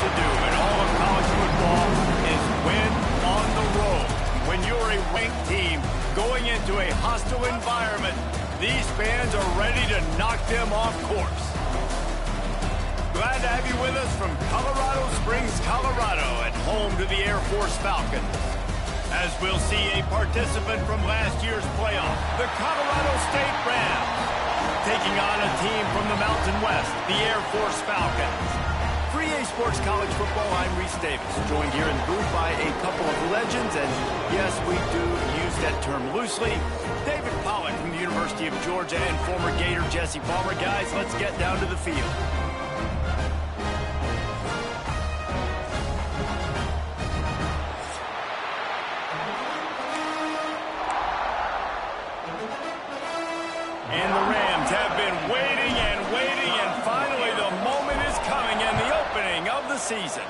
to do in all of college football is win on the road. When you're a ranked team going into a hostile environment, these fans are ready to knock them off course. Glad to have you with us from Colorado Springs, Colorado, and home to the Air Force Falcons. As we'll see a participant from last year's playoff, the Colorado State Rams, taking on a team from the Mountain West, the Air Force Falcons. For EA Sports College Football, I'm Reese Davis, joined here in the booth by a couple of legends, and yes, we do use that term loosely. David Pollack from the University of Georgia and former Gator Jesse Palmer. Guys, let's get down to the field. And the Rams have been waiting and waiting, and finally the moment is coming in the opening of the season.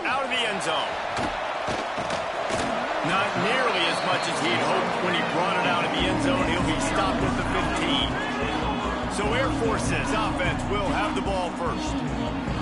Out of the end zone. Not nearly as much as he'd hoped when he brought it out of the end zone. He'll be stopped at the 15. So Air Force's offense will have the ball first.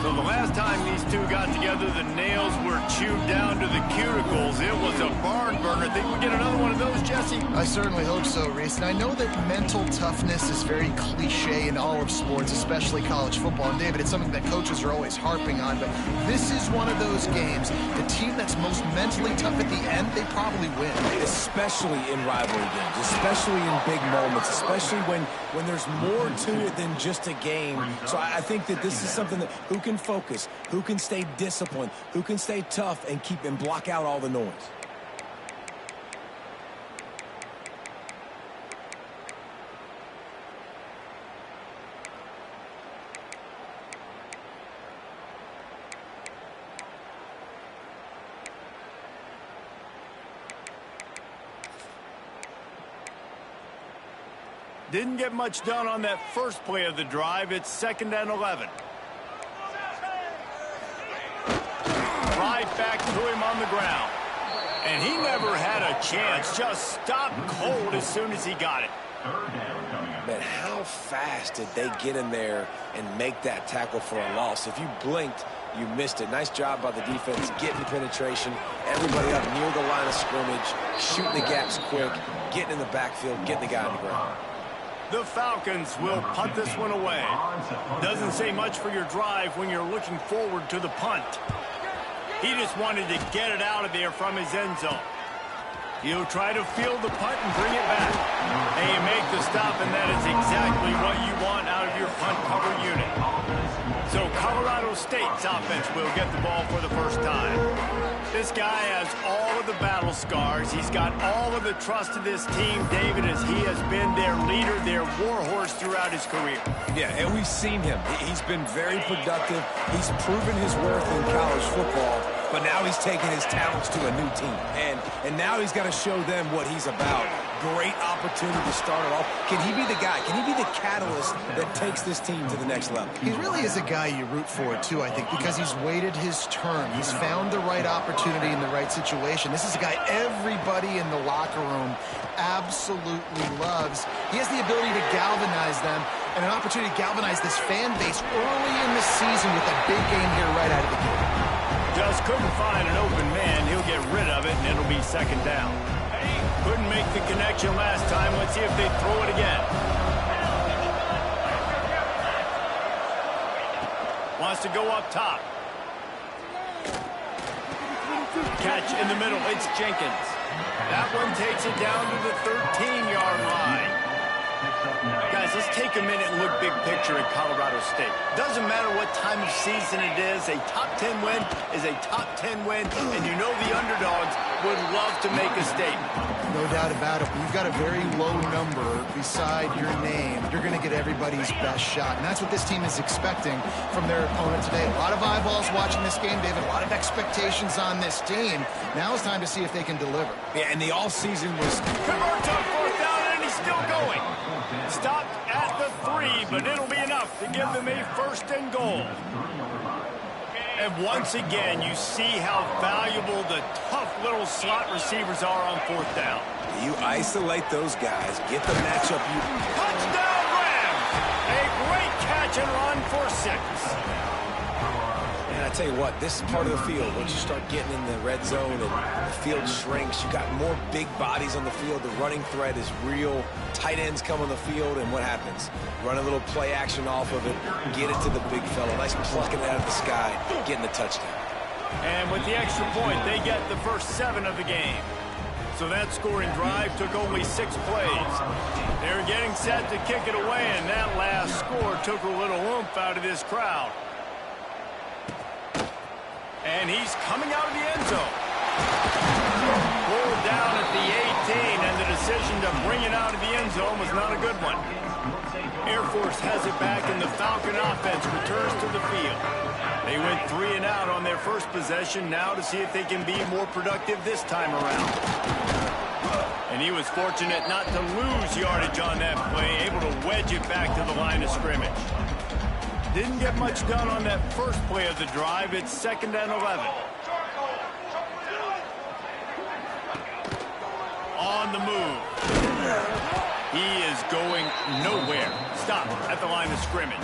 So the last time these two got together, the nails were chewed down to the cuticles. It was a barn burner. Think we get another one of those, Jesse? I certainly hope so, Reese. And I know that mental toughness is very cliche in all of sports, especially college football. And David, it's something that coaches are always harping on. But this is one of those games. The team that's most mentally tough at the end, they probably win. Especially in rivalry games, especially in big moments, especially when there's more to it than just a game. So I think that this is something that who can focus, who can stay disciplined, who can stay tough and keep and block out all the noise. Didn't get much done on that first play of the drive. It's 2nd and 11. Right back to him on the ground. And he never had a chance. Just stopped cold as soon as he got it. Man, how fast did they get in there and make that tackle for a loss? If you blinked, you missed it. Nice job by the defense, getting penetration, everybody up near the line of scrimmage, shooting the gaps quick, getting in the backfield, getting the guy on the ground. The Falcons will punt this one away. Doesn't say much for your drive when you're looking forward to the punt. He just wanted to get it out of there from his end zone. He'll try to field the punt and bring it back. And you make the stop, and that is exactly what you want out of your punt cover unit. So Colorado State's offense will get the ball for the first time. This guy has all of the battle scars. He's got all of the trust of this team, David, as he has been their leader, their warhorse throughout his career. Yeah, and we've seen him. He's been very productive. He's proven his worth in college football, but now he's taking his talents to a new team. And now he's got to show them what he's about. Great opportunity to start it off. Can he be the guy? Can he be the catalyst that takes this team to the next level? He really is a guy you root for, too, I think, because he's waited his turn. He's found the right opportunity in the right situation. This is a guy everybody in the locker room absolutely loves. He has the ability to galvanize them and an opportunity to galvanize this fan base early in the season with a big game here right out of the gate. Just couldn't find an open man. He'll get rid of it, and it'll be 2nd down. Couldn't make the connection last time. Let's see if they throw it again. Wants to go up top. Catch in the middle. It's Jenkins. That one takes it down to the 13-yard line. Guys, let's take a minute and look big picture at Colorado State. Doesn't matter what time of season it is, a top 10 win is a top 10 win, and you know the underdogs would love to make a statement. No doubt about it. When you've got a very low number beside your name, you're going to get everybody's best shot. And that's what this team is expecting from their opponent today. A lot of eyeballs watching this game, David. A lot of expectations on this team. Now it's time to see if they can deliver. Yeah, and the all-season was... Converts on 4th down, and he's still going. Stopped at the 3, but it'll be enough to give them a 1st and goal. And once again, you see how valuable the tough little slot receivers are on 4th down. You isolate those guys, get the matchup you... Touchdown, Rams! A great catch catch and run for 6. And I tell you what, this part of the field, once you start getting in the red zone and the field shrinks, you got more big bodies on the field. The running threat is real. Tight ends come on the field, and what happens? Run a little play action off of it, get it to the big fella. Nice plucking it out of the sky, getting the touchdown. And with the extra point, they get the first 7 of the game. So that scoring drive took only 6 plays. They were getting set to kick it away, and that last score took a little oomph out of this crowd. And he's coming out of the end zone. Pulled down at the 18, and the decision to bring it out of the end zone was not a good one. Air Force has it back, and the Falcon offense returns to the field. They went 3 and out on their first possession, now to see if they can be more productive this time around. And he was fortunate not to lose yardage on that play, able to wedge it back to the line of scrimmage. Didn't get much done on that first play of the drive. It's 2nd and 11. On the move. He is going nowhere. Stop at the line of scrimmage.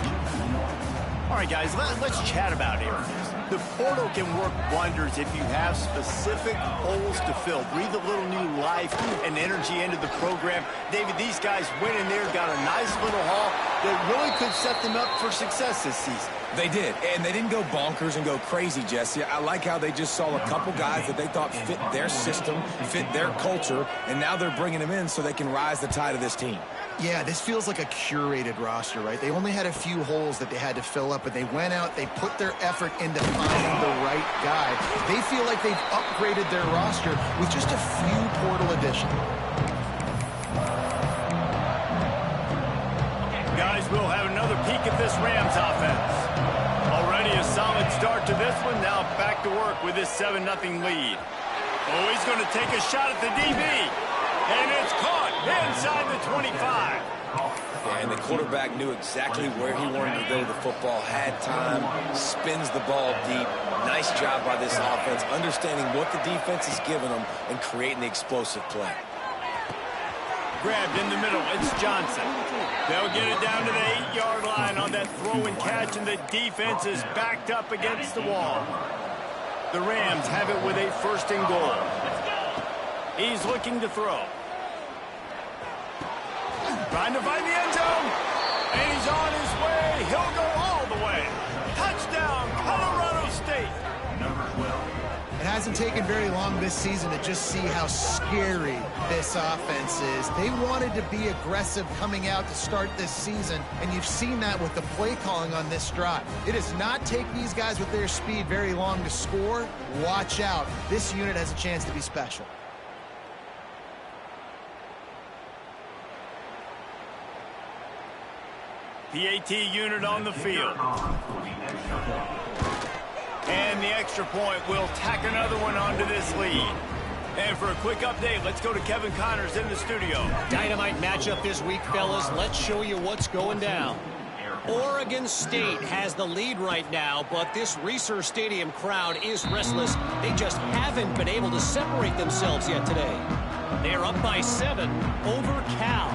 All right, guys, let's chat about it. The portal can work wonders if you have specific holes to fill. Breathe a little new life and energy into the program. David, these guys went in there, got a nice little haul that really could set them up for success this season. They did, and they didn't go bonkers and go crazy, Jesse. I like how they just saw a couple guys that they thought fit their system, fit their culture, and now they're bringing them in so they can rise the tide of this team. Yeah, this feels like a curated roster, right? They only had a few holes that they had to fill up, but they went out, they put their effort into finding the right guy. They feel like they've upgraded their roster with just a few portal additions. Guys, we'll have another peek at this Rams offense. Already a solid start to this one. Now back to work with this 7-0 lead. Oh, he's going to take a shot at the DB. And it's caught inside the 25. Yeah, and the quarterback knew exactly where he wanted to go. The football had time, spins the ball deep. Nice job by this offense, understanding what the defense is giving them and creating the explosive play. Grabbed in the middle, it's Johnson. They'll get it down to the 8-yard line on that throw and catch, and the defense is backed up against the wall. The Rams have it with a 1st and goal. He's looking to throw. Trying to find the end zone. And he's on his way. He'll go all the way. Touchdown, Colorado State. Number 12. It hasn't taken very long this season to just see how scary this offense is. They wanted to be aggressive coming out to start this season, and you've seen that with the play calling on this drive. It does not take these guys with their speed very long to score. Watch out. This unit has a chance to be special. PAT unit on the field. And the extra point will tack another one onto this lead. And for a quick update, let's go to Kevin Connors in the studio. Dynamite matchup this week, fellas. Let's show you what's going down. Oregon State has the lead right now, but this Reser Stadium crowd is restless. They just haven't been able to separate themselves yet today. They're up by 7 over Cal.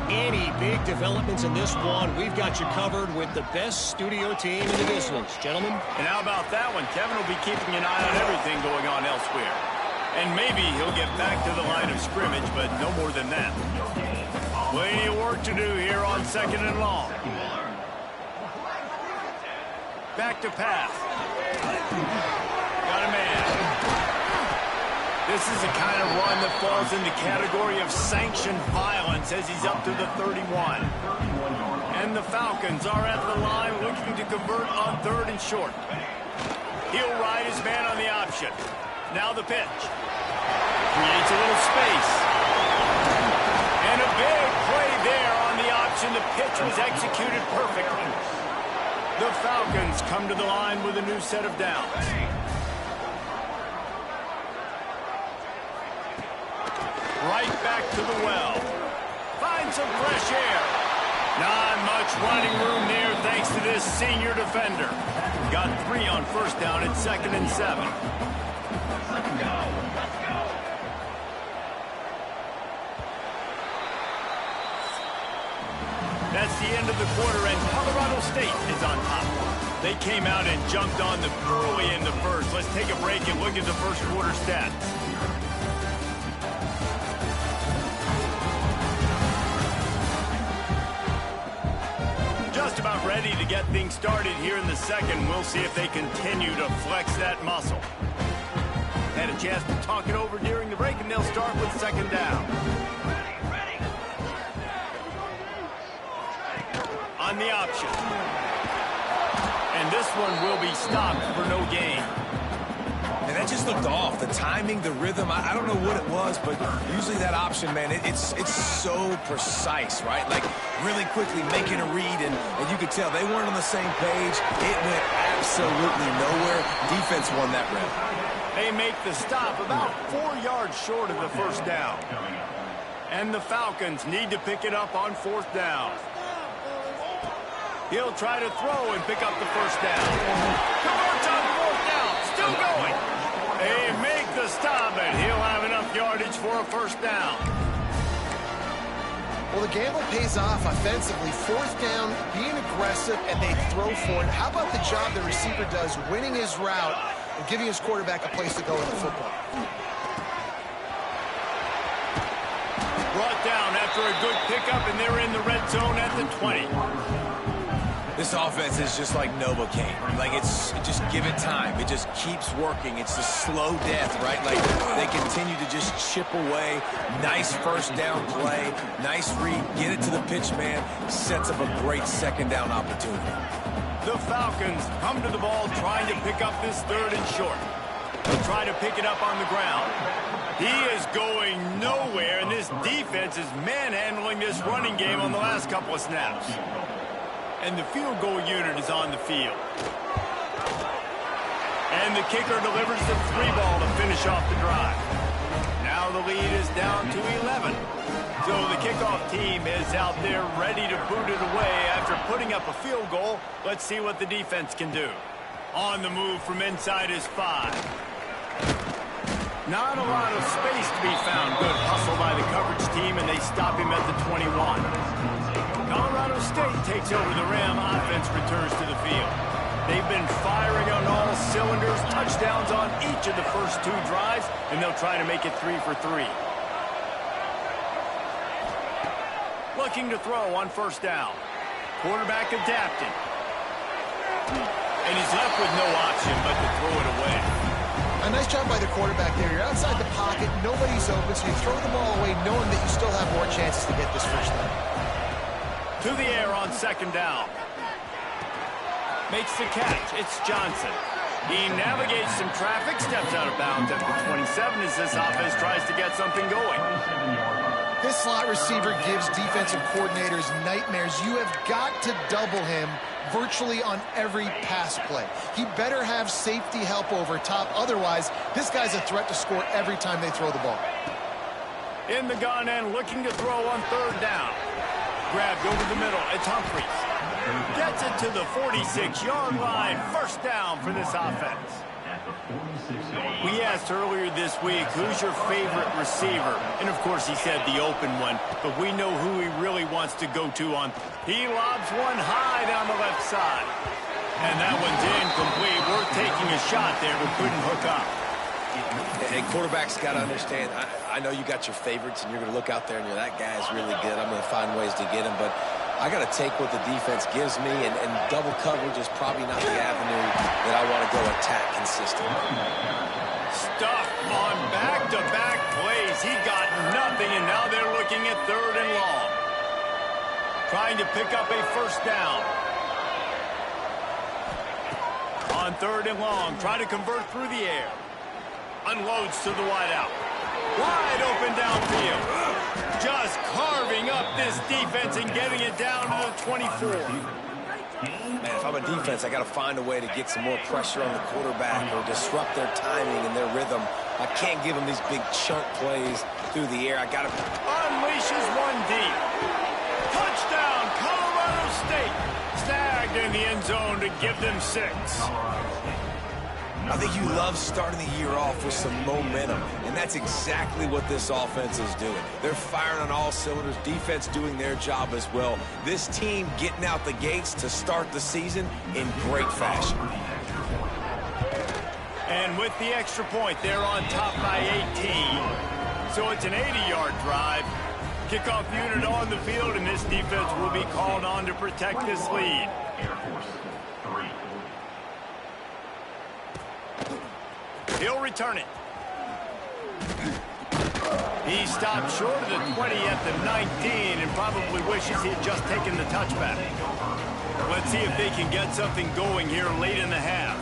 Any big developments in this one, we've got you covered with the best studio team in the business. Gentlemen? And how about that one? Kevin will be keeping an eye on everything going on elsewhere. And maybe he'll get back to the line of scrimmage, but no more than that. Plenty of work to do here on 2nd and long. Back to pass. Got a man. This is a kind of run that falls in the category of sanctioned violence as he's up to the 31. And the Falcons are at the line looking to convert on 3rd and short. He'll ride his man on the option. Now the pitch. Creates a little space. And a big play there on the option. The pitch was executed perfectly. The Falcons come to the line with a new set of downs. Right back to the well. Find some fresh air. Not much running room there thanks to this senior defender. Got 3 on 1st down at 2nd and 7. That's the end of the quarter, and Colorado Colorado State is on top. They came out and jumped on them early in the first. Let's take a break and look at the first quarter stats. Just about ready to get things started here in the second. We'll see if they continue to flex that muscle. Had a chance to talk it over during the break, and they'll start with second down. On the option. And this one will be stopped for no gain. And that just looked off. The timing, the rhythm, I don't know what it was, but usually that option, man, it's so precise, right? Like, really quickly making a read, and you could tell they weren't on the same page. It went absolutely nowhere. Defense won that round. They make the stop about 4 yards short of the first down. And the Falcons need to pick it up on fourth down. He'll try to throw and pick up the first down. Converts on fourth down. Still going. They make the stop, and he'll have enough yardage for a first down. Well, the gamble pays off offensively. Fourth down, being aggressive, and they throw for it. How about the job the receiver does winning his route and giving his quarterback a place to go in the football? Brought down after a good pickup, and they're in the red zone at the 20. This offense is just like Novocaine. Like, just give it time. It just keeps working. It's the slow death, right? Like, they continue to just chip away. Nice first down play. Nice read. Get it to the pitch man. Sets up a great second down opportunity. The Falcons come to the ball trying to pick up this third and short. They'll try to pick it up on the ground. He is going nowhere, and this defense is manhandling this running game on the last couple of snaps. And the field goal unit is on the field. And the kicker delivers the 3-ball to finish off the drive. Now the lead is down to 11. So the kickoff team is out there ready to boot it away after putting up a field goal. Let's see what the defense can do. On the move from inside is 5. Not a lot of space to be found. Good hustle by the coverage team, and they stop him at the 21. Colorado State takes over the rim. Offense returns to the field. They've been firing on all cylinders. Touchdowns on each of the first 2 drives, and they'll try to make it 3 for 3. Looking to throw on first down. Quarterback adapting. And he's left with no option but to throw it away. A nice job by the quarterback there. You're outside the pocket. Nobody's open, so you throw the ball away knowing that you still have more chances to get this first down. To the air on second down. Makes the catch. It's Johnson. He navigates some traffic, steps out of bounds at the 27 as this offense tries to get something going. This slot receiver gives defensive coordinators nightmares. You have got to double him virtually on every pass play. He better have safety help over top. Otherwise, this guy's a threat to score every time they throw the ball. In the gun and looking to throw on third down. Grabbed over the middle. It's Humphries. Gets it to the 46-yard line. First down for this offense. We asked earlier this week, who's your favorite receiver? And, of course, he said the open one. But we know who he really wants to go to on. He lobs one high down the left side. And that one's incomplete. Worth taking a shot there, but couldn't hook up. Hey, quarterbacks got to understand, I know you got your favorites, and you're going to look out there and you're, that guy's really good. I'm going to find ways to get him. But I got to take what the defense gives me, and double coverage is probably not the avenue that I want to go attack consistently. Stuff on back-to-back plays. He got nothing, and now they're looking at third and long. Trying to pick up a first down. On third and long, try to convert through the air. Unloads to the wideout. Wide open downfield. Just carving up this defense and getting it down to the 24. Man, if I'm a defense, I got to find a way to get some more pressure on the quarterback or disrupt their timing and their rhythm. I can't give them these big chunk plays through the air. I got to... Unleashes one deep. Touchdown, Colorado State. Snagged in the end zone to give them 6. I think you love starting the year off with some momentum, and that's exactly what this offense is doing. They're firing on all cylinders, defense doing their job as well. This team getting out the gates to start the season in great fashion. And with the extra point, they're on top by 18. So it's an 80-yard drive. Kickoff unit on the field, and this defense will be called on to protect this lead. He'll return it. He stopped short of the 20 at the 19 and probably wishes he had just taken the touchback. Let's see if they can get something going here late in the half.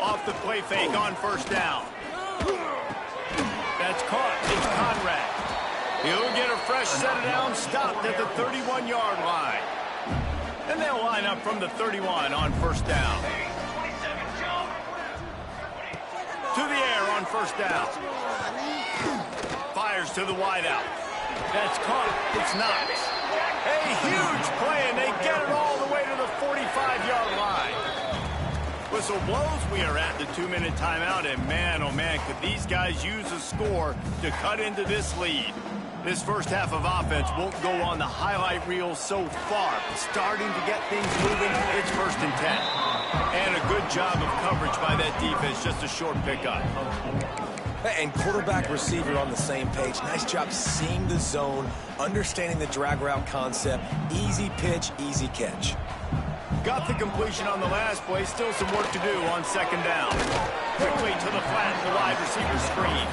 Off the play fake on first down. That's caught. It's Conrad. He'll get a fresh set of downs stopped at the 31-yard line. And they'll line up from the 31 on first down. To the air on first down. Fires to the wideout. That's caught. It's Knox. A huge play, and they get it all the way to the 45-yard line. Whistle blows. We are at the 2-minute timeout, and man, oh man, could these guys use a score to cut into this lead. This first half of offense won't go on the highlight reel so far. Starting to get things moving, it's 1st and 10. And a good job of coverage by that defense, just a short pickup. And quarterback receiver on the same page. Nice job seeing the zone, understanding the drag route concept. Easy pitch, easy catch. Got the completion on the last play. Still some work to do on 2nd down. Quickly to the flat, the wide receiver screen.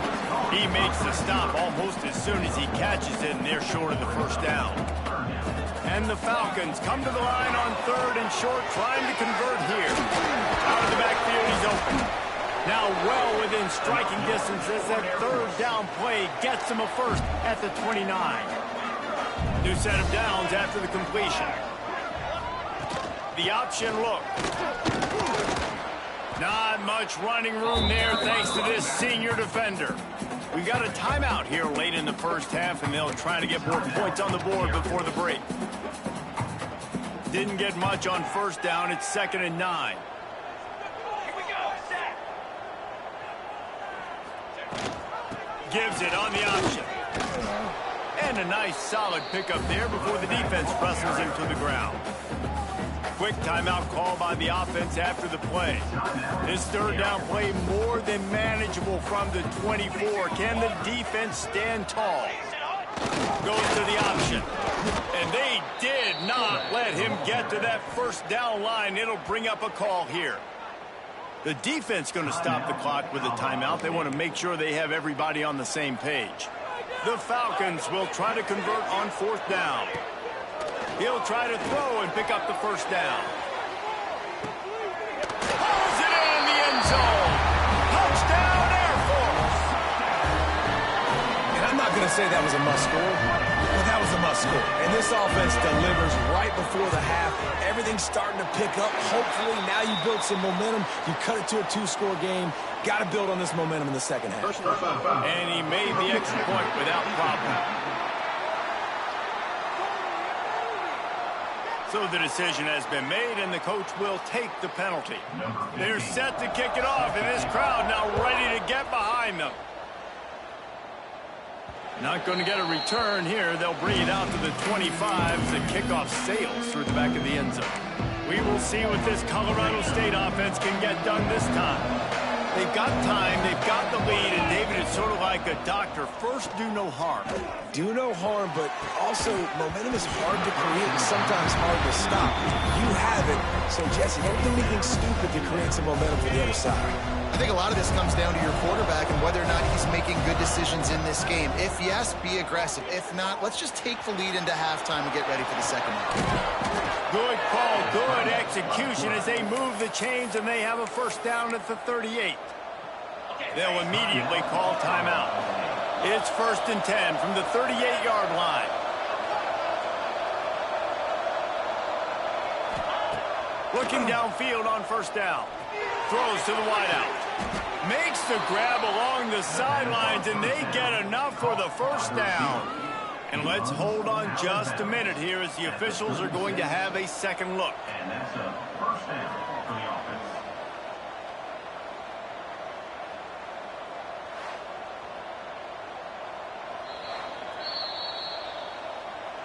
He makes the stop almost as soon as he catches it, and they're short of the 1st down. And the Falcons come to the line on 3rd and short, trying to convert here. Out of the backfield, he's open. Now well within striking distance as that 3rd down play gets him a first at the 29. New set of downs after the completion. The option look. Not much running room there thanks to this senior defender. We got a timeout here late in the first half, and they'll try to get more points on the board before the break. Didn't get much on 1st down. It's 2nd and 9. Gives it on the option. And a nice solid pickup there before the defense wrestles him to the ground. Quick timeout call by the offense after the play. This 3rd down play more than manageable from the 24. Can the defense stand tall? Goes to the option. And they did not let him get to that 1st down line. It'll bring up a call here. The defense going to stop the clock with a timeout. They want to make sure they have everybody on the same page. The Falcons will try to convert on 4th down. He'll try to throw and pick up the 1st down. Pulls it in the end zone. Touchdown, Air Force. And I'm not going to say that was a must-score, but that was a must-score. And this offense delivers right before the half. Everything's starting to pick up. Hopefully, now you build some momentum. You cut it to a 2-score game. Got to build on this momentum in the 2nd half. And he made the extra point without problem. So the decision has been made, and the coach will take the penalty. They're set to kick it off, and this crowd now ready to get behind them. Not going to get a return here. They'll bring it out to the 25 as the kickoff sails through the back of the end zone. We will see what this Colorado State offense can get done this time. They've got time, they've got the lead, and David, it's sort of like a doctor. First, do no harm. Do no harm, but also momentum is hard to create and sometimes hard to stop. You have it, so Jesse, don't do anything stupid to create some momentum for the other side. I think a lot of this comes down to your quarterback and whether or not he's making good decisions in this game. If yes, be aggressive. If not, let's just take the lead into halftime and get ready for the second one. Good call, good execution as they move the chains, and they have a 1st down at the 38. They'll immediately call timeout. It's 1st and 10 from the 38-yard line. Looking downfield on 1st down. Throws to the wideout. Makes the grab along the sidelines, and they get enough for the 1st down. And let's hold on just a minute here as the officials are going to have a second look. And that's a first down for the offense.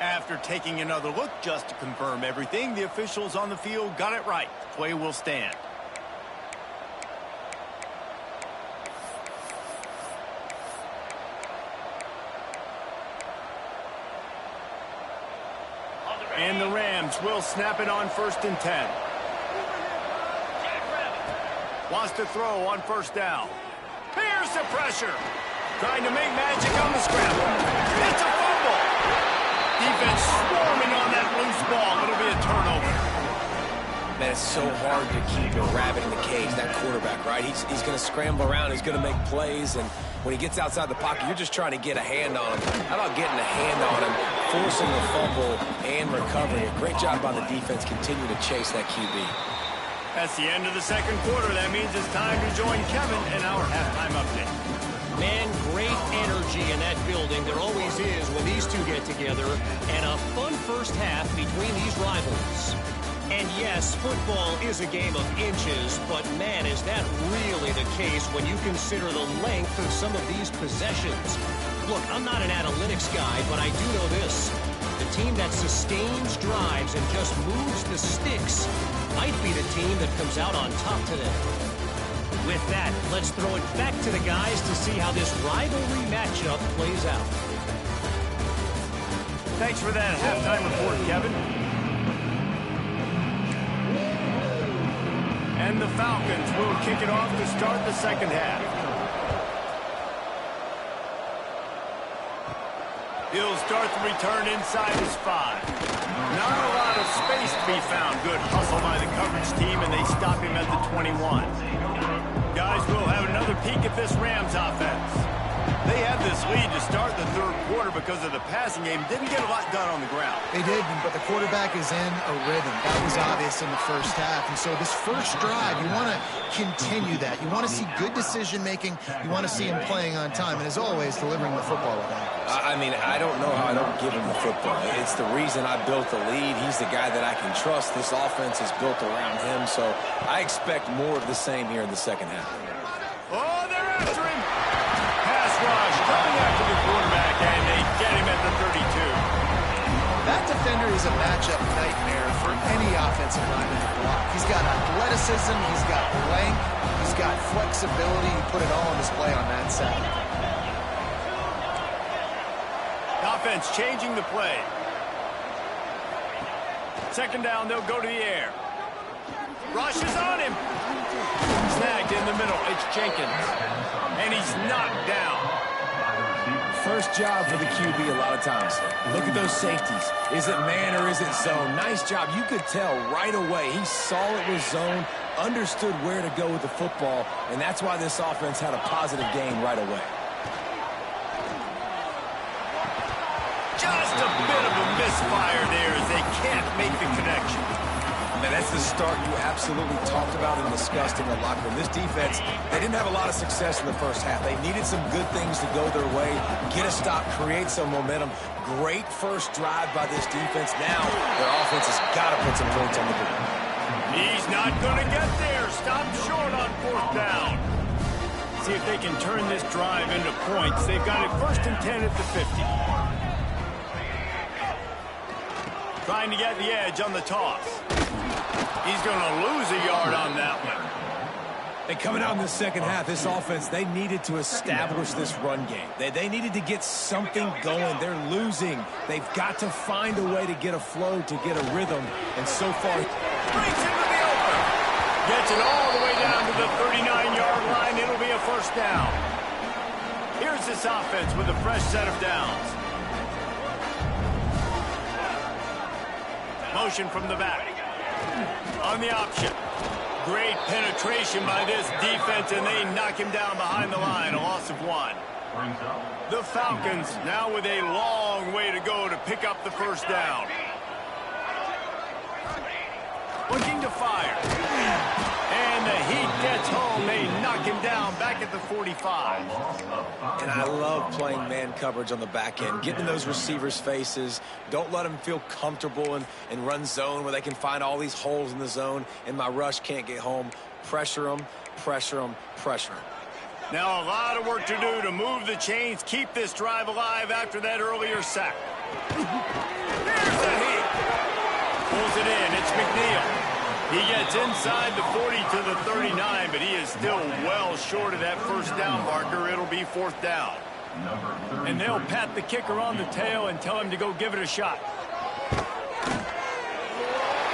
After taking another look just to confirm everything, the officials on the field got it right. Play will stand. And the Rams will snap it on 1st and 10. Wants to throw on 1st down. Here's the pressure. Trying to make magic on the scramble. It's a fumble. Defense swarming on that loose ball. It'll be a turnover. Man, it's so hard to keep a rabbit in the cage, that quarterback, right? He's going to scramble around. He's going to make plays. And when he gets outside the pocket, you're just trying to get a hand on him. How about getting a hand on him, forcing the fumble, and recovering? A great job by the defense. Continue to chase that QB. That's the end of the second quarter. That means it's time to join Kevin in our halftime update. Man, great energy in that building. There always is when these two get together. And a fun first half between these rivals. And yes, football is a game of inches, but man, is that really the case when you consider the length of some of these possessions. Look, I'm not an analytics guy, but I do know this. The team that sustains drives and just moves the sticks might be the team that comes out on top today. With that, let's throw it back to the guys to see how this rivalry matchup plays out. Thanks for that halftime report, Kevin. And the Falcons will kick it off to start the second half. He'll start the return inside his 5. Not a lot of space to be found. Good hustle by the coverage team, and they stop him at the 21. Guys, we'll have another peek at this Rams offense. They had this lead to start the third quarter because of the passing game. Didn't get a lot done on the ground. They did, but the quarterback is in a rhythm. That was obvious in the first half. And so this first drive, you want to continue that. You want to see good decision-making. You want to see him playing on time. And as always, delivering the football with accuracy. I mean, I don't know how I don't give him the football. It's the reason I built the lead. He's the guy that I can trust. This offense is built around him. So I expect more of the same here in the second half. Oh, they're after him. Pass rush coming after the quarterback, and they get him at the 32. That defender is a matchup nightmare for any offensive lineman to block. He's got athleticism, he's got length, he's got flexibility. You put it all on display on that side. Offense changing the play. Second down, they'll go to the air. Rush is on him. Snagged in the middle. It's Jenkins. And he's knocked down. First job for the QB a lot of times. Look at those safeties. Is it man or is it zone? Nice job. You could tell right away. He saw it was zone, understood where to go with the football, and that's why this offense had a positive game right away. Just a bit of a misfire there as they can't make the connection. Man, that's the start you absolutely talked about and discussed in the locker room. This defense, they didn't have a lot of success in the first half. They needed some good things to go their way, get a stop, create some momentum. Great first drive by this defense. Now their offense has got to put some points on the board. He's not going to get there. Stop short on 4th down. See if they can turn this drive into points. They've got it 1st and 10 at the 50. Trying to get the edge on the toss. He's going to lose a yard on that one. And coming out in the second half, this offense, they needed to establish this run game. They needed to get something going. They're losing. They've got to find a way to get a flow, to get a rhythm. And so far, brings him to the open. Gets it all the way down to the 39-yard line. It'll be a 1st down. Here's this offense with a fresh set of downs. Motion from the back. On the option. Great penetration by this defense, and they knock him down behind the line. A loss of 1. The Falcons now with a long way to go to pick up the 1st down. Looking to fire. And the heat gets home. They knock him down back at the 45. And I love playing man coverage on the back end, getting in those receivers' faces. Don't let them feel comfortable and run zone where they can find all these holes in the zone and my rush can't get home. Pressure them, pressure them, pressure them. Now a lot of work to do to move the chains, keep this drive alive after that earlier sack. There's the heat. Pulls it in. It's McNeil. He gets inside the 40 to the 39, but he is still well short of that first down marker. It'll be fourth down. And they'll pat the kicker on the tail and tell him to go give it a shot.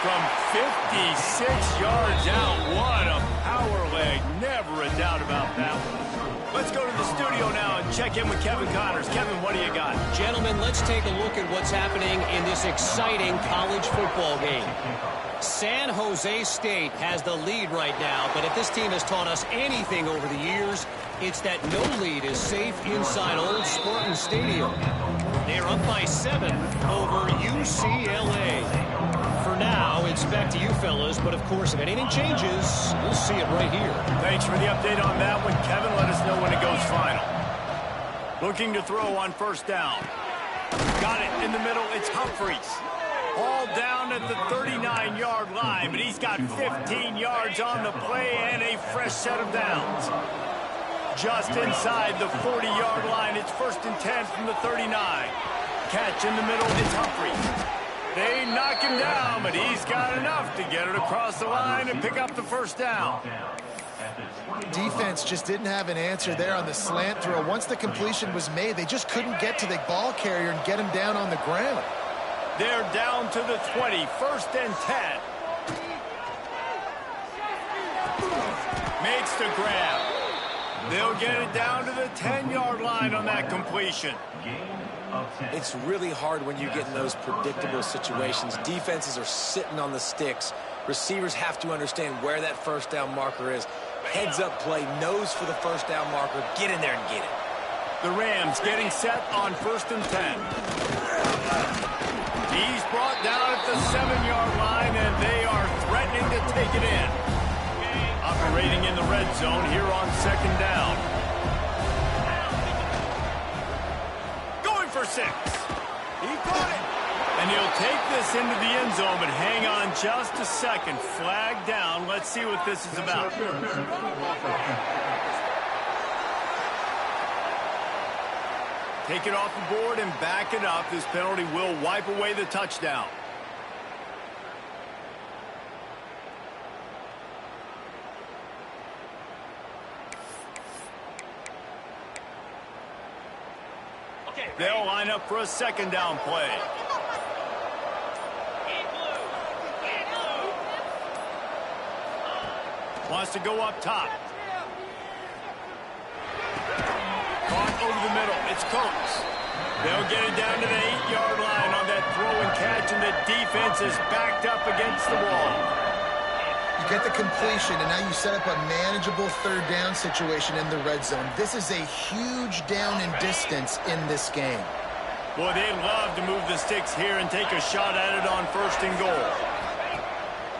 From 56 yards out, what a power leg. Never a doubt about that one. Let's go to the studio now and check in with Kevin Connors. Kevin, what do you got? Gentlemen, let's take a look at what's happening in this exciting college football game. San Jose State has the lead right now, but if this team has taught us anything over the years, it's that no lead is safe inside Old Spartan Stadium. They're up by 7 over UCLA. For now, it's back to you fellas, but of course, if anything changes, we'll see it right here. Thanks for the update on that one, Kevin. Let us know when it goes final. Looking to throw on first down. Got it in the middle. It's Humphreys. All down at the 39-yard line, but he's got 15 yards on the play and a fresh set of downs. Just inside the 40-yard line, it's 1st and 10 from the 39. Catch in the middle, it's Humphreys. They knock him down, but he's got enough to get it across the line and pick up the first down. Defense just didn't have an answer there on the slant throw. Once the completion was made, they just couldn't get to the ball carrier and get him down on the ground. They're down to the 20, 1st and 10. Makes the grab. They'll get it down to the 10-yard line on that completion. It's really hard when you get in those predictable situations. Defenses are sitting on the sticks. Receivers have to understand where that first down marker is. Heads up play, nose for the first down marker. Get in there and get it. The Rams getting set on 1st and 10. He's brought down at the 7-yard line, and they are threatening to take it in. Operating in the red zone here on 2nd down. Going for 6. He caught it. And he'll take this into the end zone, but hang on just a second. Flag down. Let's see what this is about. Take it off the board and back it up. This penalty will wipe away the touchdown. They'll line up for a 2nd down play. Wants to go up top. Caught over the middle. It's Coates. They'll get it down to the 8-yard line on that throw and catch, and the defense is backed up against the wall. You get the completion, and now you set up a manageable 3rd down situation in the red zone. This is a huge down in distance in this game. Boy, they'd love to move the sticks here and take a shot at it on 1st and goal.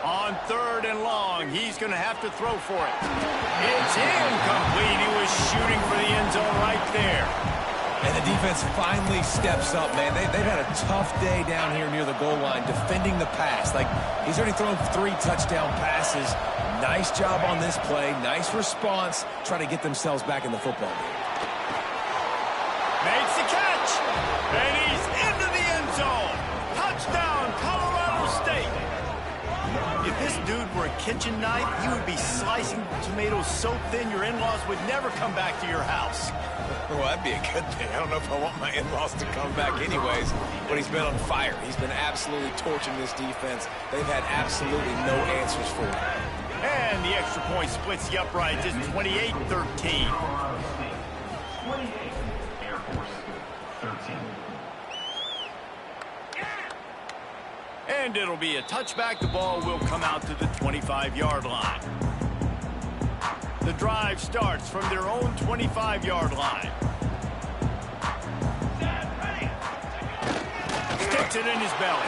On 3rd and long, he's going to have to throw for it. It's incomplete. He was shooting for the end zone right there. And the defense finally steps up, man. They've had a tough day down here near the goal line defending the pass. Like, he's already thrown 3 touchdown passes. Nice job on this play. Nice response. Trying to get themselves back in the football game. Makes the catch. And he's into the end zone. Touchdown, Colorado State. If this dude were a kitchen knife, he would be slicing tomatoes so thin your in-laws would never come back to your house. Well, that'd be a good thing. I don't know if I want my in-laws to come back anyways, but he's been on fire. He's been absolutely torching this defense. They've had absolutely no answers for him. And the extra point splits the uprights. It's 28-13. 28, Air Force 13. And it'll be a touchback. The ball will come out to the 25-yard line. The drive starts from their own 25-yard line. Sticks it in his belly.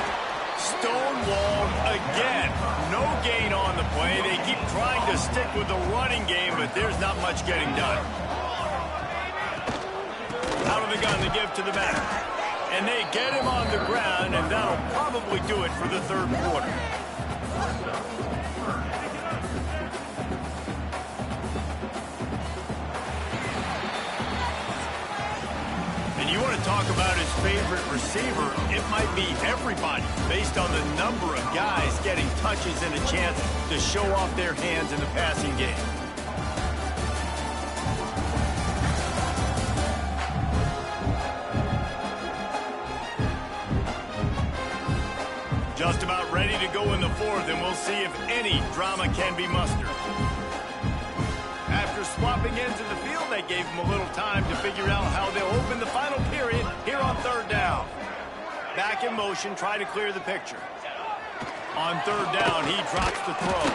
Stonewalled again. No gain on the play. They keep trying to stick with the running game, but there's not much getting done. Out of the gun, they give to the back. And they get him on the ground, and that'll probably do it for the third quarter. And you want to talk about his favorite receiver, it might be everybody, based on the number of guys getting touches and a chance to show off their hands in the passing game. Just about ready to go in the fourth, and we'll see if any drama can be mustered. After swapping ends in the field, they gave him a little time to figure out how they'll open the final period here on third down. Back in motion, try to clear the picture. On third down, he drops the throw.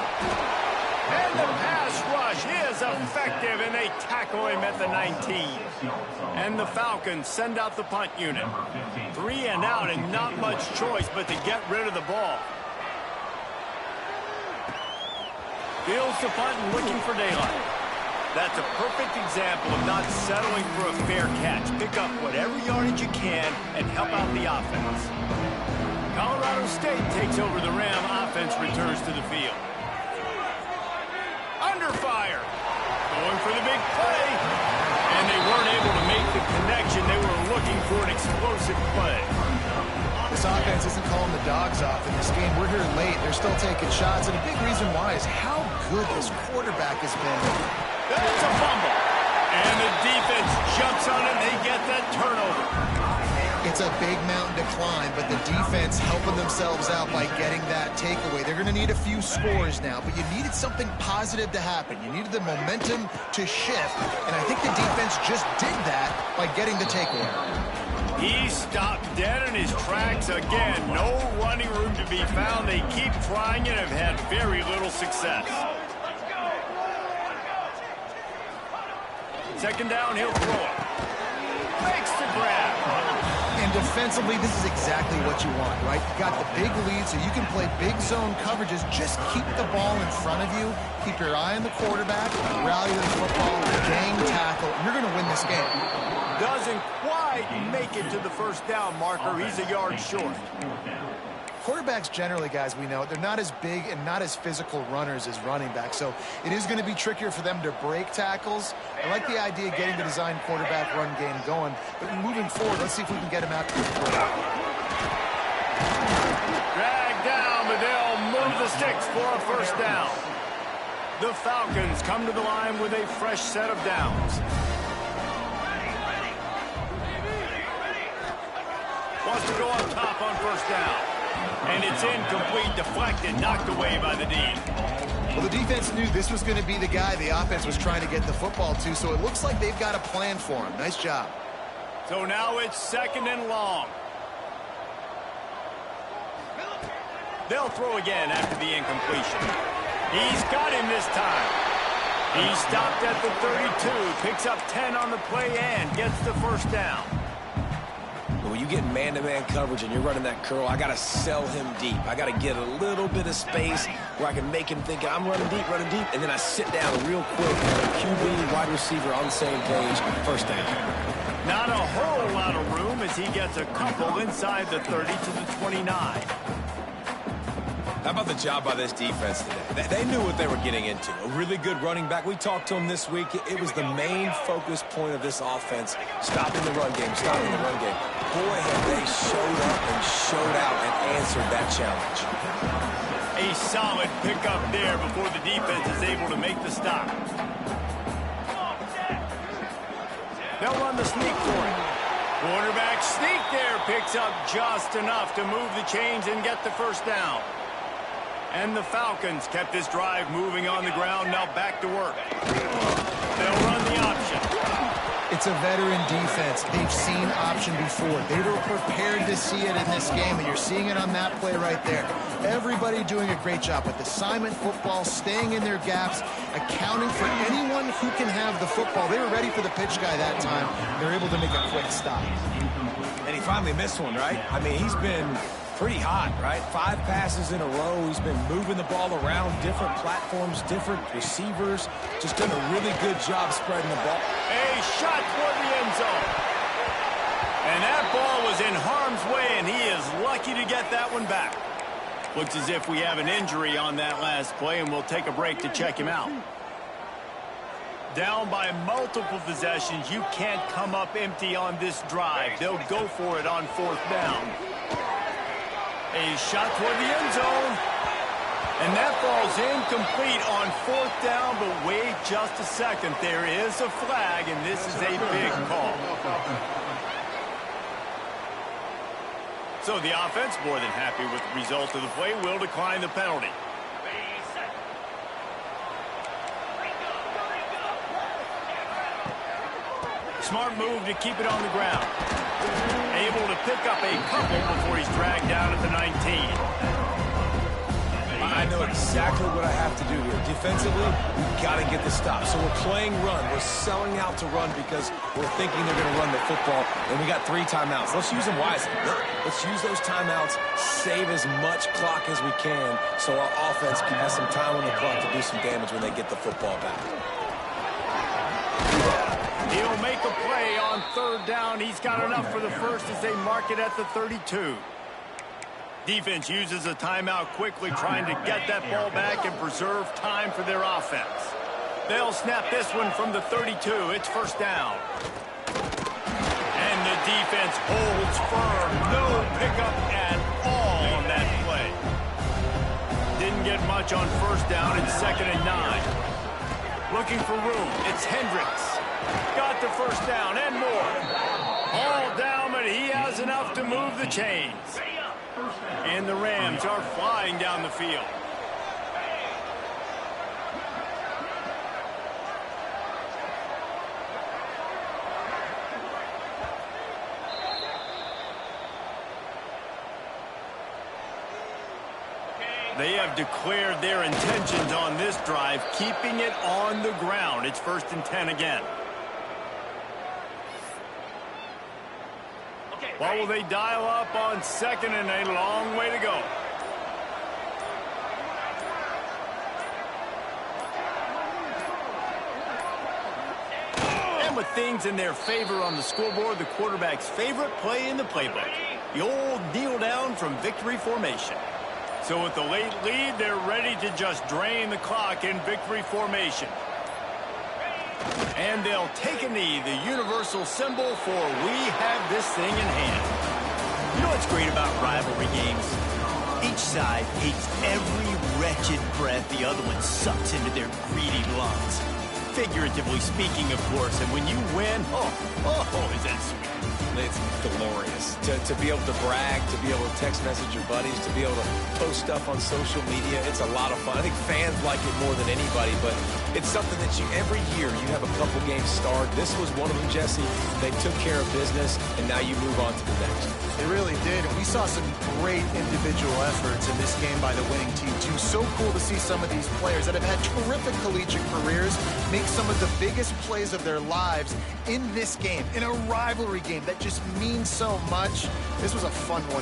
And the pass rush is effective, and they tackle him at the 19. And the Falcons send out the punt unit. 3 and out, and not much choice but to get rid of the ball. Fields the punt and looking for daylight. That's a perfect example of not settling for a fair catch. Pick up whatever yardage you can and help out the offense. Colorado State takes over the Ram. Offense returns to the field. Under fire. Going for the big play. And they weren't able to make the connection. They were looking for an explosive play. This offense isn't calling the dogs off in this game. We're here late. They're still taking shots. And a big reason why is how good this quarterback has been. That's a fumble. And the defense jumps on it. They get that turnover. It's a big mountain to climb, but the defense helping themselves out by getting that takeaway. They're going to need a few scores now, but you needed something positive to happen. You needed the momentum to shift, and I think the defense just did that by getting the takeaway. He stopped dead in his tracks again. No running room to be found. They keep trying and have had very little success. Second down, he'll throw it. Makes the grab. And defensively, this is exactly what you want, right? You got the big lead, so you can play big zone coverages. Just keep the ball in front of you. Keep your eye on the quarterback. Rally to the football. Gang tackle. You're going to win this game. Doesn't quite make it to the first down marker. He's a yard short. Quarterbacks generally, guys, we know, they're not as big and not as physical runners as running backs, so it is going to be trickier for them to break tackles. I like the idea of getting the design quarterback run game going, but moving forward, let's see if we can get him out to the field. Dragged down, but they'll move the sticks for a first down. The Falcons come to the line with a fresh set of downs. Wants to go on top on first down. And it's incomplete, deflected, knocked away by the D. Well, the defense knew this was going to be the guy the offense was trying to get the football to, so it looks like they've got a plan for him. Nice job. So now it's second and long. They'll throw again after the incompletion. He's got him this time. He stopped at the 32, picks up 10 on the play and gets the first down. When you get man-to-man coverage and you're running that curl, I got to sell him deep. I got to get a little bit of space where I can make him think I'm running deep, and then I sit down real quick. QB, wide receiver on the same page, first down. Not a whole lot of room as he gets a couple inside the 30 to the 29. How about the job by this defense today? They knew what they were getting into. A really good running back. We talked to him this week. It was the main focus point of this offense, stopping the run game, stopping the run game. Boy, have they showed up and showed out and answered that challenge. A solid pickup there before the defense is able to make the stop. They'll run the sneak for it. Quarterback sneak there, picks up just enough to move the chains and get the first down. And the Falcons kept this drive moving on the ground, now back to work. They'll run the option. It's a veteran defense. They've seen option before. They were prepared to see it in this game, and you're seeing it on that play right there. Everybody doing a great job with assignment football, staying in their gaps, accounting for anyone who can have the football. They were ready for the pitch guy that time. They're able to make a quick stop. And he finally missed one, right? I mean, he's been pretty hot, right? 5 passes in a row. He's been moving the ball around different platforms, different receivers. Just done a really good job spreading the ball. A shot toward the end zone. And that ball was in harm's way, and he is lucky to get that one back. Looks as if we have an injury on that last play, and we'll take a break to check him out. Down by multiple possessions, you can't come up empty on this drive. They'll go for it on 4th down. A shot toward the end zone. And that ball's incomplete on 4th down, but wait just a second. There is a flag, and this is a big call. So the offense, more than happy with the result of the play, will decline the penalty. Smart move to keep it on the ground. Able to pick up a couple before he's dragged down at the 19. I know exactly what I have to do here. Defensively, we've got to get the stop. So we're playing run. We're selling out to run because we're thinking they're going to run the football, and we got 3 timeouts. Let's use them wisely. Let's use those timeouts, save as much clock as we can so our offense can have some time on the clock to do some damage when they get the football back. He'll make a play on 3rd down. He's got enough for the first as they mark it at the 32. Defense uses a timeout quickly, trying to get that ball back and preserve time for their offense. They'll snap this one from the 32. It's 1st down. And the defense holds firm. No pickup at all on that play. Didn't get much on 1st down. It's 2nd and 9. Looking for room. It's Hendricks. Got the 1st down and more. All down, but he has enough to move the chains. And the Rams are flying down the field. They have declared their intentions on this drive, keeping it on the ground. It's 1st and 10 again. What will they dial up on 2nd and a long way to go? And with things in their favor on the scoreboard, the quarterback's favorite play in the playbook, the old kneel down from victory formation. So with the late lead, they're ready to just drain the clock in victory formation. And they'll take a knee, the universal symbol for we have this thing in hand. You know what's great about rivalry games? Each side hates every wretched breath the other one sucks into their greedy lungs. Figuratively speaking, of course, and when you win, oh, is that sweet. It's glorious to be able to brag, to be able to text message your buddies, to be able to post stuff on social media. It's a lot of fun. I think fans like it more than anybody, but it's something that every year you have a couple games start. This was one of them, Jesse. They took care of business, and now you move on to the next. They really did. And we saw some great individual efforts in this game by the winning team, too. So cool to see some of these players that have had terrific collegiate careers make some of the biggest plays of their lives in this game, in a rivalry game that just means so much. This was a fun one.